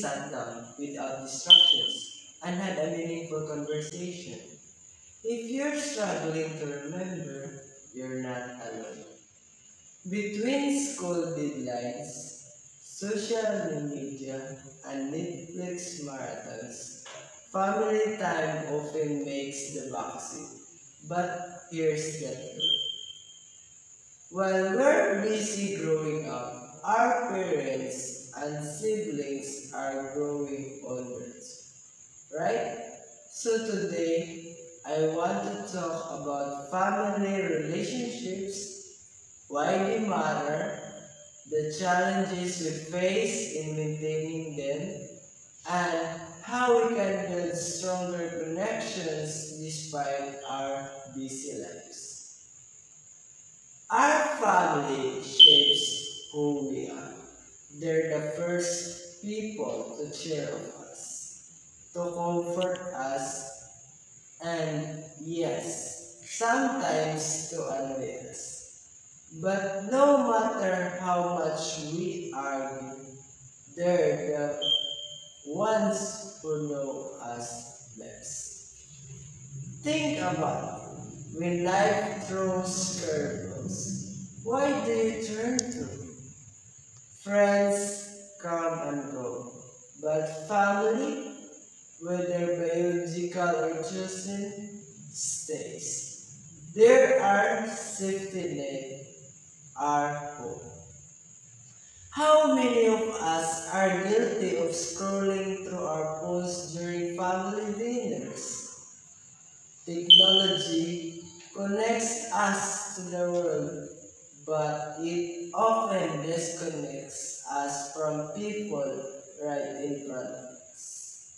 sat down without distractions and had a meaningful conversation. If you're struggling to remember, you're not alone. Between school deadlines, social media, and Netflix marathons, family time often makes the backseat. But here's the truth. While we're busy growing up, our parents and siblings are growing onwards, right? So today, I want to talk about family relationships, why they matter, the challenges we face in maintaining them, and how we can build stronger connections despite our busy lives. Our family shapes who we are. They're the first people to cheer on us, to comfort us, and yes, sometimes to annoy us. But no matter how much we argue, they're the ones who know us best. Think about it. When life throws curveballs, why do you turn to? Friends come and go, but family, whether biological or chosen, stays. There are safety net, our hope. How many of us are guilty of scrolling through our phones during family dinners? Technology connects us to the world, but it often disconnects us from people right in front of us.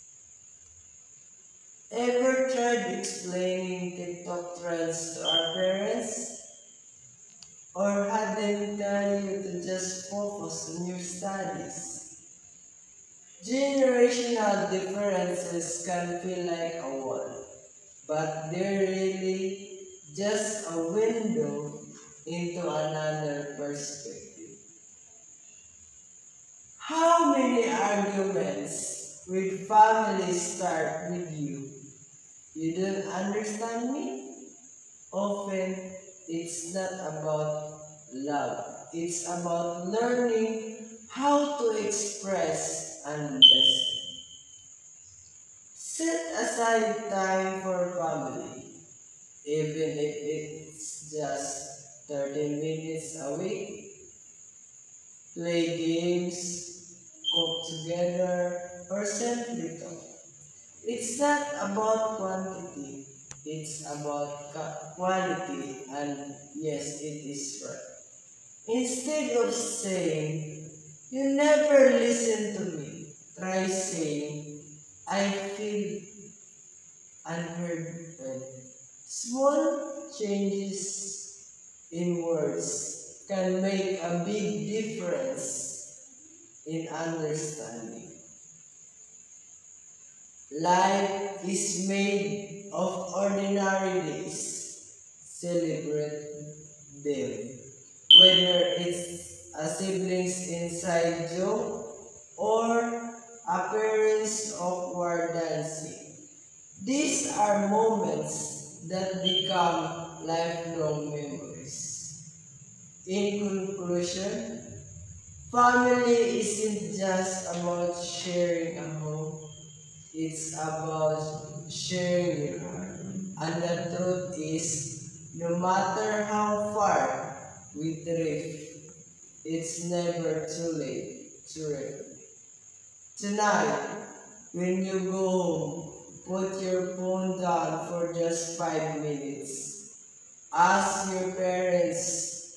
Ever tried explaining TikTok trends to our parents? Or had them tell you to just focus on your studies? Generational differences can feel like a wall, but they're really just a window into another perspective. How many arguments with family start with You don't understand me? Often, it's not about love. It's about learning how to express and listen. Set aside time for family, even if it's just 30 minutes a week. Play games, cook together, or simply talk. It's not about quantity, it's about quality, and yes, it is right. Instead of saying, "You never listen to me," try saying, "I feel unheard." Small changes in words can make a big difference in understanding. Life is made of ordinary days. Celebrate them. Whether it's a sibling's inside joke or a parent's awkward dancing. These are moments that become lifelong memories. In conclusion, family isn't just about sharing a home, it's about sharing your heart. And the truth is, no matter how far we drift, it's never too late to reconnect. Tonight, when you go home, put your phone down for just 5 minutes. Ask your parents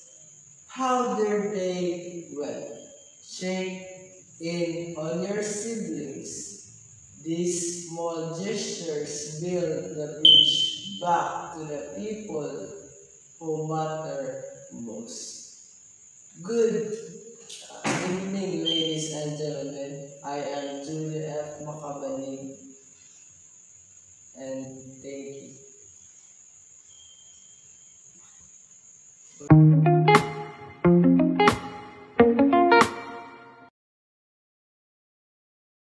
how their day went. Check in on your siblings. These small gestures build the bridge back to the people who matter most. Good evening, ladies and gentlemen. I am Julia F. Makabanig, and thank you.